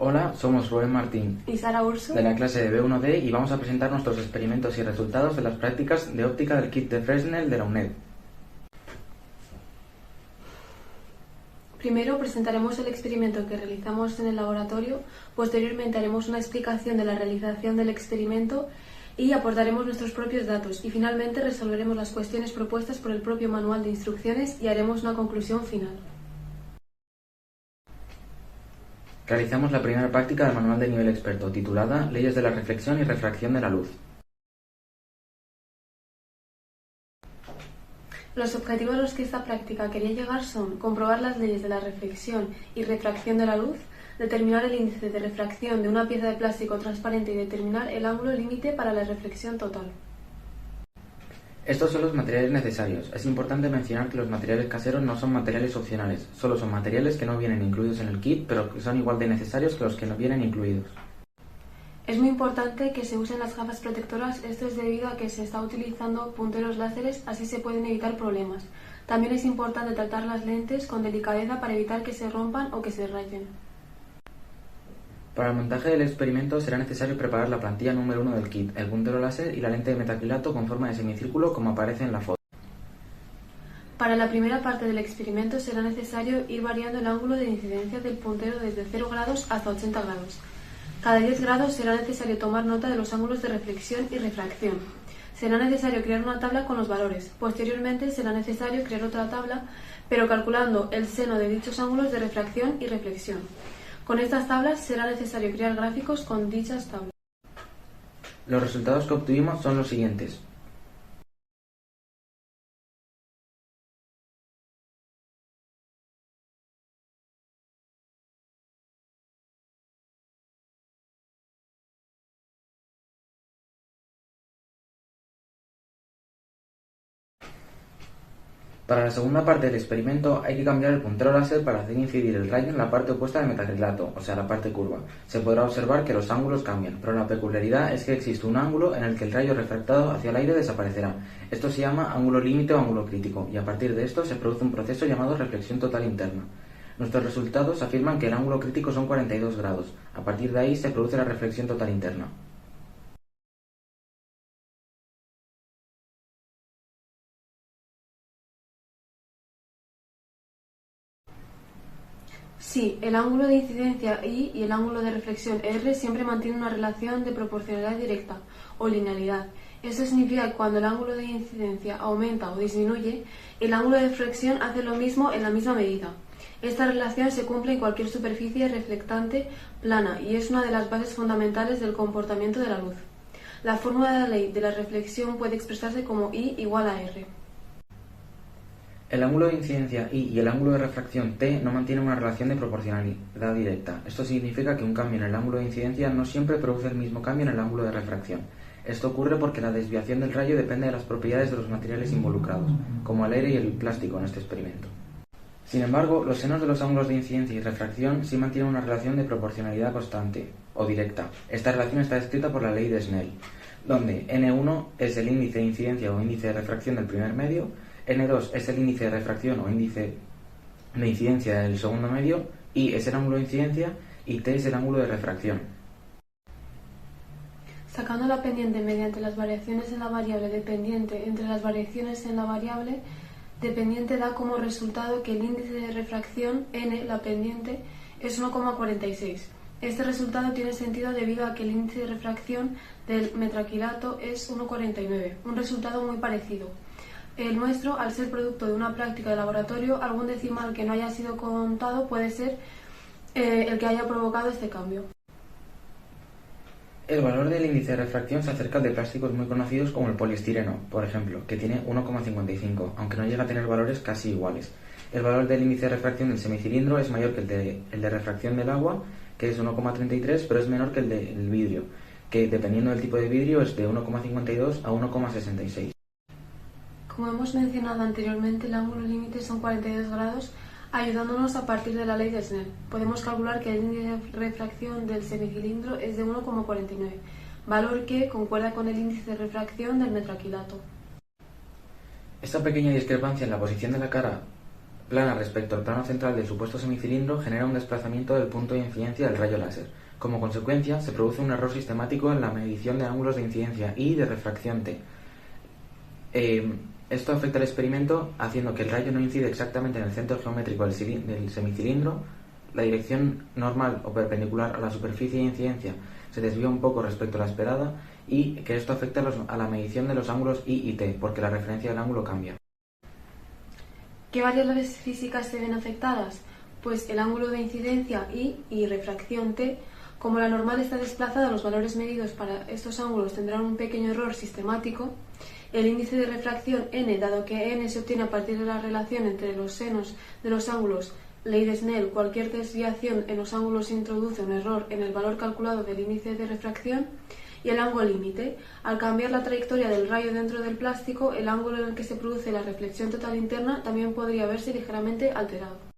Hola, somos Rubén Martín y Sara Urso de la clase de B1D y vamos a presentar nuestros experimentos y resultados de las prácticas de óptica del kit de Fresnel de la UNED. Primero presentaremos el experimento que realizamos en el laboratorio, posteriormente haremos una explicación de la realización del experimento y aportaremos nuestros propios datos y finalmente resolveremos las cuestiones propuestas por el propio manual de instrucciones y haremos una conclusión final. Realizamos la primera práctica del manual de nivel experto, titulada Leyes de la reflexión y refracción de la luz. Los objetivos a los que esta práctica quería llegar son comprobar las leyes de la reflexión y refracción de la luz, determinar el índice de refracción de una pieza de plástico transparente y determinar el ángulo límite para la reflexión total. Estos son los materiales necesarios. Es importante mencionar que los materiales caseros no son materiales opcionales, solo son materiales que no vienen incluidos en el kit, pero que son igual de necesarios que los que no vienen incluidos. Es muy importante que se usen las gafas protectoras, esto es debido a que se está utilizando punteros láseres, así se pueden evitar problemas. También es importante tratar las lentes con delicadeza para evitar que se rompan o que se rayen. Para el montaje del experimento será necesario preparar la plantilla número 1 del kit, el puntero láser y la lente de metacrilato con forma de semicírculo como aparece en la foto. Para la primera parte del experimento será necesario ir variando el ángulo de incidencia del puntero desde 0 grados hasta 80 grados. Cada 10 grados será necesario tomar nota de los ángulos de reflexión y refracción. Será necesario crear una tabla con los valores. Posteriormente será necesario crear otra tabla, pero calculando el seno de dichos ángulos de refracción y reflexión. Con estas tablas será necesario crear gráficos con dichas tablas. Los resultados que obtuvimos son los siguientes. Para la segunda parte del experimento hay que cambiar el puntero láser para hacer incidir el rayo en la parte opuesta del metacrilato, o sea, la parte curva. Se podrá observar que los ángulos cambian, pero la peculiaridad es que existe un ángulo en el que el rayo refractado hacia el aire desaparecerá. Esto se llama ángulo límite o ángulo crítico, y a partir de esto se produce un proceso llamado reflexión total interna. Nuestros resultados afirman que el ángulo crítico son 42 grados. A partir de ahí se produce la reflexión total interna. Sí, el ángulo de incidencia I y el ángulo de reflexión R siempre mantienen una relación de proporcionalidad directa o linealidad. Esto significa que cuando el ángulo de incidencia aumenta o disminuye, el ángulo de reflexión hace lo mismo en la misma medida. Esta relación se cumple en cualquier superficie reflectante plana y es una de las bases fundamentales del comportamiento de la luz. La fórmula de la ley de la reflexión puede expresarse como I igual a R. El ángulo de incidencia I y el ángulo de refracción T no mantienen una relación de proporcionalidad directa. Esto significa que un cambio en el ángulo de incidencia no siempre produce el mismo cambio en el ángulo de refracción. Esto ocurre porque la desviación del rayo depende de las propiedades de los materiales involucrados, como el aire y el plástico en este experimento. Sin embargo, los senos de los ángulos de incidencia y refracción sí mantienen una relación de proporcionalidad constante o directa. Esta relación está descrita por la ley de Snell, donde N1 es el índice de incidencia o índice de refracción del primer medio, N2 es el índice de refracción o índice de incidencia del segundo medio, I es el ángulo de incidencia y T es el ángulo de refracción. Sacando la pendiente mediante las variaciones en la variable dependiente entre las variaciones en la variable dependiente da como resultado que el índice de refracción n, la pendiente, es 1,46. Este resultado tiene sentido debido a que el índice de refracción del metacrilato es 1,49, un resultado muy parecido. El nuestro, al ser producto de una práctica de laboratorio, algún decimal que no haya sido contado puede ser el que haya provocado este cambio. El valor del índice de refracción se acerca al de plásticos muy conocidos como el poliestireno, por ejemplo, que tiene 1,55, aunque no llega a tener valores casi iguales. El valor del índice de refracción del semicilindro es mayor que el de refracción del agua, que es 1,33, pero es menor que el del vidrio, que dependiendo del tipo de vidrio es de 1,52 a 1,66. Como hemos mencionado anteriormente, el ángulo límite son 42 grados, ayudándonos a partir de la ley de Snell. Podemos calcular que el índice de refracción del semicilindro es de 1,49, valor que concuerda con el índice de refracción del metacrilato. Esta pequeña discrepancia en la posición de la cara plana respecto al plano central del supuesto semicilindro genera un desplazamiento del punto de incidencia del rayo láser. Como consecuencia, se produce un error sistemático en la medición de ángulos de incidencia y de refracción T. Esto afecta al experimento haciendo que el rayo no incide exactamente en el centro geométrico del semicilindro, la dirección normal o perpendicular a la superficie de incidencia se desvía un poco respecto a la esperada y que esto afecta a la medición de los ángulos I y T, porque la referencia del ángulo cambia. ¿Qué variables físicas se ven afectadas? Pues el ángulo de incidencia I y refracción T. Como la normal está desplazada, los valores medidos para estos ángulos tendrán un pequeño error sistemático. El índice de refracción n, dado que n se obtiene a partir de la relación entre los senos de los ángulos, ley de Snell, cualquier desviación en los ángulos introduce un error en el valor calculado del índice de refracción. Y el ángulo límite. Al cambiar la trayectoria del rayo dentro del plástico, el ángulo en el que se produce la reflexión total interna también podría verse ligeramente alterado.